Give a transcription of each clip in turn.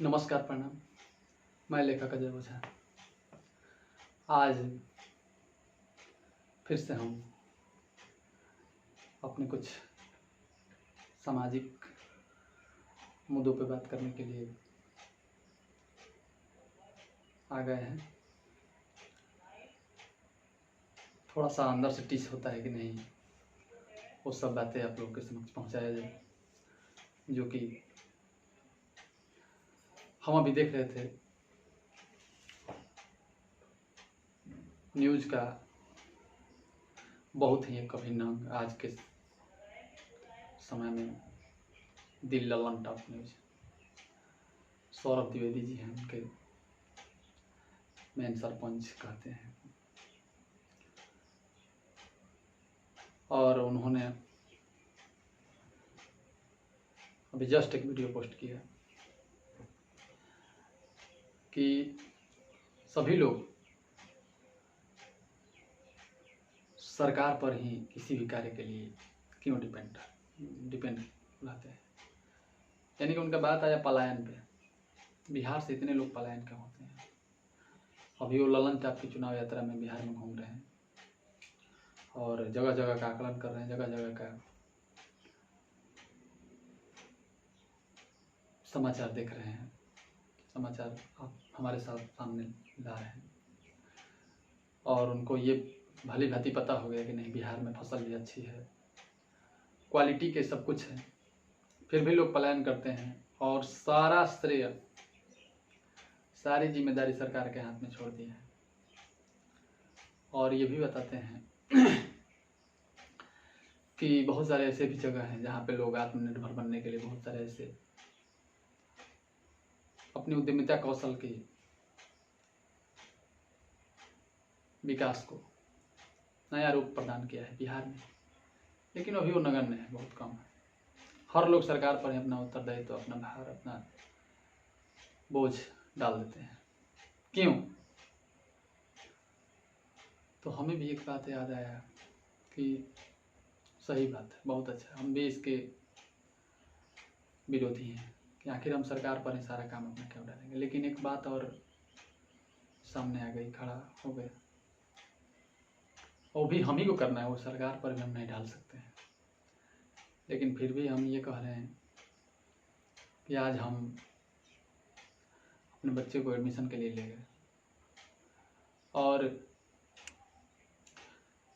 नमस्कार, प्रणाम। मैं लेखक अजय ओझा। आज फिर से हम अपने कुछ सामाजिक मुद्दों पर बात करने के लिए आ गए हैं। थोड़ा सा अंदर से टिस होता है कि नहीं वो सब बातें आप लोगों के समक्ष पहुंचाया जाए, जो कि हम अभी देख रहे थे न्यूज़ का बहुत ही एक अभिन्न अंग आज के समय में दिल ललन टॉप न्यूज़। सौरभ द्विवेदी जी हैं, उनके मेन सरपंच कहते हैं, और उन्होंने अभी जस्ट एक वीडियो पोस्ट किया कि सभी लोग सरकार पर ही किसी भी कार्य के लिए क्यों डिपेंड रहते हैं। यानी कि उनका बात आया पलायन पे। बिहार से इतने लोग पलायन क्यों होते हैं? अभी वो ललन टॉप की चुनाव यात्रा में बिहार में घूम रहे हैं और जगह जगह का आकलन कर रहे हैं, जगह जगह का समाचार देख रहे हैं, समाचार आप हमारे साथ सामने ला रहे हैं। और उनको ये भली भांति पता हो गया कि नहीं, बिहार में फसल भी अच्छी है, क्वालिटी के सब कुछ है, फिर भी लोग पलायन करते हैं और सारा श्रेय, सारी जिम्मेदारी सरकार के हाथ में छोड़ दी है। और ये भी बताते हैं कि बहुत सारे ऐसे भी जगह हैं जहाँ पे लोग आत्मनिर्भर बनने के लिए बहुत सारे ऐसे अपनी उद्यमिता कौशल के विकास को नया रूप प्रदान किया है बिहार में, लेकिन अभी वो नगण्य है, बहुत कम है। हर लोग सरकार पर ही अपना उत्तरदायित्व, अपना भार, अपना बोझ डाल देते हैं। क्यों? तो हमें भी एक बात याद आया कि सही बात है, बहुत अच्छा, हम भी इसके विरोधी हैं कि आखिर हम सरकार पर ही सारा काम अपना क्यों डालेंगे। लेकिन एक बात और सामने आ गई, खड़ा हो गया, वो भी हम ही को करना है, वो सरकार पर भी हम नहीं डाल सकते हैं। लेकिन फिर भी हम ये कह रहे हैं कि आज हम अपने बच्चे को एडमिशन के लिए ले गए और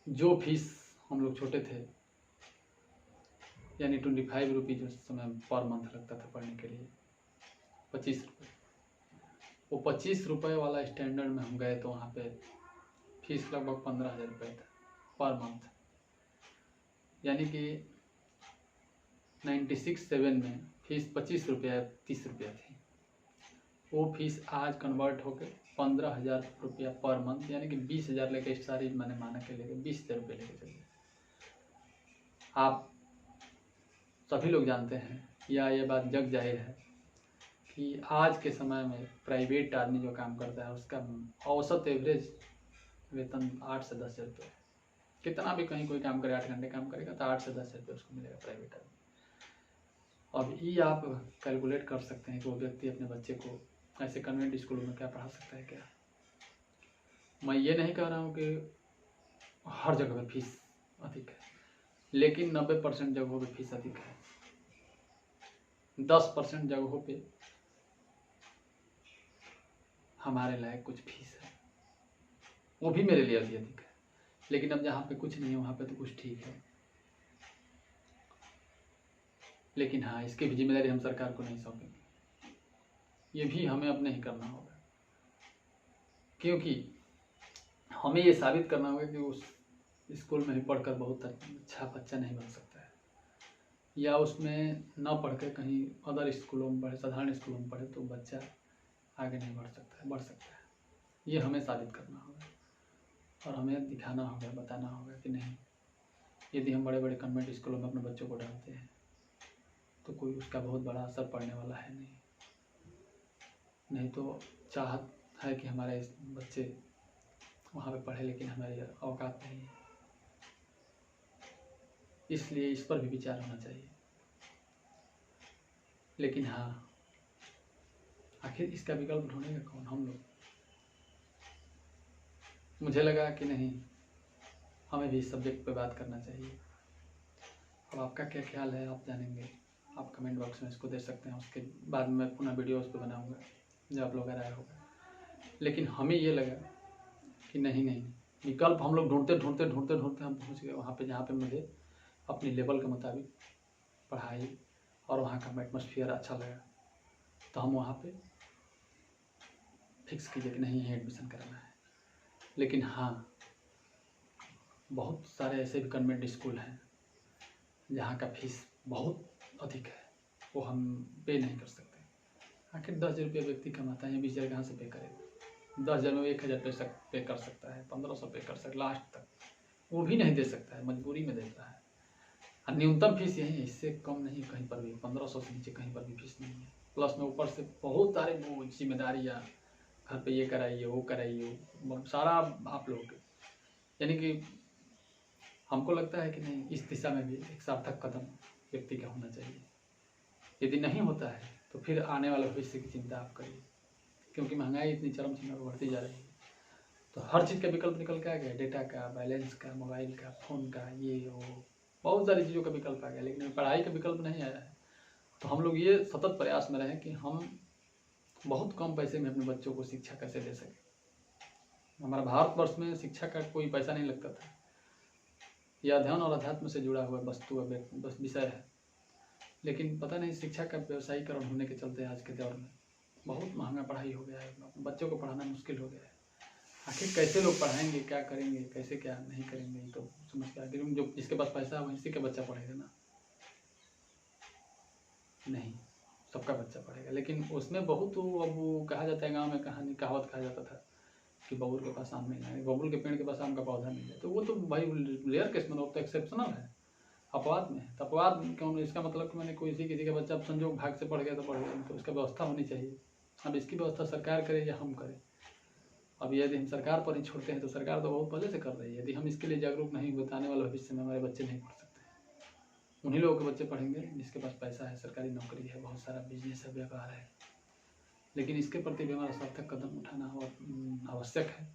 जो फीस हम लोग छोटे थे, यानी 25 रुपीज़ उस समय पर मंथ लगता था पढ़ने के लिए, 25 रुपये, वो 25 रुपये वाला स्टैंडर्ड में हम गए तो वहाँ पे फीस लगभग 15,000 रुपये था पर मंथ। यानी कि 96-7 में फीस 25 रुपया 30 रुपया थी, वो फीस आज कन्वर्ट होकर 15,000 रुपया पर मंथ, यानी कि 20,000 लेके सारी मैंने माना के लेके 20,000 रुपये लेके चलिए। आप सभी लोग जानते हैं या ये बात जग जाहिर है कि आज के समय में प्राइवेट आदमी जो काम करता है उसका औसत एवरेज वेतन 8 से 10 रुपये। कितना भी कहीं कोई काम करे, 8 घंटे काम करेगा तो 8 से 10 रुपये उसको मिलेगा प्राइवेट आदमी। अब ये आप कैलकुलेट कर सकते हैं कि वो व्यक्ति अपने बच्चे को ऐसे कन्वेंट स्कूलों में क्या पढ़ा सकता है। क्या मैं ये नहीं कह रहा हूँ कि हर जगह पे फीस अधिक है, लेकिन 90% जगहों पे फीस अधिक है, 10% जगहों पे हमारे लायक कुछ फीस है, वो भी मेरे लिए अभी अधिक है। लेकिन अब जहाँ पे कुछ नहीं है वहाँ पे तो कुछ ठीक है। लेकिन हाँ, इसकी भी जिम्मेदारी हम सरकार को नहीं सौंपेंगे, ये भी हमें अपने ही करना होगा, क्योंकि हमें ये साबित करना होगा कि उस स्कूल में ही पढ़कर बहुत अच्छा बच्चा नहीं बन सकता है, या उसमें न पढ़ कर कहीं अदर स्कूलों में पढ़े, साधारण स्कूलों में पढ़े तो बच्चा आगे नहीं बढ़ सकता है, बढ़ सकता है। ये हमें साबित करना होगा और हमें दिखाना होगा, बताना होगा कि नहीं, यदि हम बड़े बड़े कन्वेंट स्कूलों में अपने बच्चों को डालते हैं तो कोई उसका बहुत बड़ा असर पड़ने वाला है नहीं तो चाहत है कि हमारे बच्चे वहाँ पे पढ़े, लेकिन हमारी औकात नहीं है, इसलिए इस पर भी विचार होना चाहिए। लेकिन हाँ, आखिर इसका विकल्प ढूंढेगा कौन? हम लोग। मुझे लगा कि नहीं, हमें भी इस सब्जेक्ट पे बात करना चाहिए। अब आपका क्या ख्याल है आप जानेंगे, आप कमेंट बॉक्स में इसको दे सकते हैं। उसके बाद में मैं पुनः वीडियो उस पर बनाऊँगा जब आप लोग का राय होगा। लेकिन हमें ये लगा कि नहीं विकल्प हम लोग ढूंढते हम पहुँच गए वहाँ पे जहाँ पे मुझे अपनी लेवल के मुताबिक पढ़ाई और वहाँ का एटमॉस्फेयर अच्छा लगा। तो हम वहाँ पे फिक्स किए कि नहीं यहीं एडमिशन कराना है। लेकिन हाँ, बहुत सारे ऐसे भी कन्वेंट स्कूल हैं जहाँ का फीस बहुत अधिक है, वो हम पे नहीं कर सकते। आखिर 10,000 रुपये व्यक्ति कमाता है, 20,000 कहाँ से पे करेगा? 10,000 में 1,000 पे कर सकता है, 1,500 पे कर सकता, लास्ट तक वो भी नहीं दे सकता है, मजबूरी में देता है। और न्यूनतम फीस यही है, इससे कम नहीं कहीं पर भी, 1,500 से नीचे कहीं पर भी फीस नहीं है। प्लस में ऊपर से बहुत सारे वो जिम्मेदारियाँ, घर पे ये कराइए वो कराइए, सारा आप लोग, यानी कि हमको लगता है कि नहीं, इस दिशा में भी एक सार्थक कदम व्यक्ति का होना चाहिए। यदि नहीं होता है तो फिर आने वाले भविष्य की चिंता आप करिए, क्योंकि महंगाई इतनी चरम सीमा पर बढ़ती जा रही है। तो हर चीज़ का विकल्प निकल के आ गया, डेटा का, बैलेंस का, मोबाइल का, फ़ोन का, ये वो बहुत सारी चीज़ों का विकल्प आ गया, लेकिन पढ़ाई का विकल्प नहीं आया है। तो हम लोग ये सतत प्रयास में रहें कि हम बहुत कम पैसे में अपने बच्चों को शिक्षा कैसे दे सकें। हमारा भारतवर्ष में शिक्षा का कोई पैसा नहीं लगता था। यह अध्ययन और अध्यात्म से जुड़ा हुआ वस्तु बस विषय है, लेकिन पता नहीं शिक्षा का व्यवसायीकरण होने के चलते आज के दौर में बहुत महंगा पढ़ाई हो गया है, बच्चों को पढ़ाना मुश्किल हो गया है। आखिर कैसे लोग पढ़ाएंगे, क्या करेंगे, कैसे क्या नहीं करेंगे, तो समझ के आखिर जो जिसके पास पैसा है इसी का बच्चा पढ़ेगा ना? नहीं, सबका बच्चा पढ़ेगा। लेकिन उसमें बहुत अब वो कहा जाता है, गाँव में कहावत कहा जाता था कि बबुल के पास आम नहीं है, बबुल के पेड़ के पास आम का पौधा नहीं है। तो वो तो भाई रेयर केस में, वो तो एक्सेप्शनल है, अपवाद में है। तो अपवाद क्यों? इसका मतलब कि मैंने किसी का बच्चा संजोग भाग से पढ़ गया तो पढ़ गया, तो उसका व्यवस्था होनी चाहिए। अब इसकी व्यवस्था सरकार करे या हम करें? अब यदि हम सरकार पर ही छोड़ते हैं तो सरकार तो बहुत पहले से कर रही है। यदि हम इसके लिए जागरूक नहीं हुए तो आने वाले भविष्य में हमारे बच्चे नहीं पढ़ सकते। उन्हीं लोगों के बच्चे पढ़ेंगे जिसके पास पैसा है, सरकारी नौकरी है, बहुत सारा बिजनेस है, व्यापार है। लेकिन इसके प्रति भी हमारा सार्थक कदम उठाना आवश्यक है।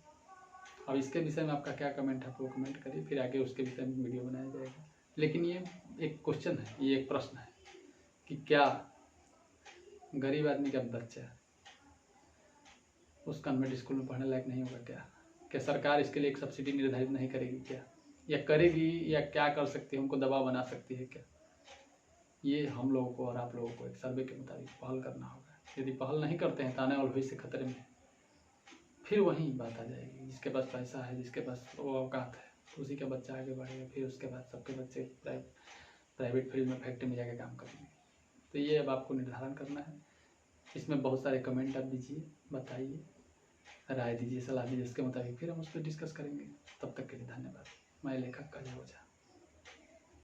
अब इसके विषय में आपका क्या कमेंट है, आप वो कमेंट करिए, फिर आगे उसके विषय में वीडियो बनाया जाएगा। लेकिन ये एक क्वेश्चन है, ये एक प्रश्न है कि क्या गरीब आदमी का बच्चा उस कन्वेंट स्कूल में पढ़ने लायक नहीं होगा? क्या सरकार इसके लिए एक सब्सिडी निर्धारित नहीं करेगी क्या? या करेगी, या क्या कर सकती है, उनको दबाव बना सकती है क्या? ये हम लोगों को और आप लोगों को एक सर्वे के मुताबिक पहल करना होगा। यदि पहल नहीं करते हैं तो आने वाले भविष्य खतरे में, फिर वही बात आ जाएगी, जिसके पास पैसा है, जिसके पास वो औकात है, तो उसी का बच्चा आगे बढ़ेगा। फिर उसके बाद सबके बच्चे प्राइवेट फील्ड में, फैक्ट्री में जाकर काम करेंगे। तो ये अब आपको निर्धारण करना है। इसमें बहुत सारे कमेंट आप दीजिए, बताइए, राय दीजिए, सलाह दीजिए, इसके मुताबिक फिर हम उस पर डिस्कस करेंगे। तब तक के लिए धन्यवाद। मैं लेखक अजय ओझा।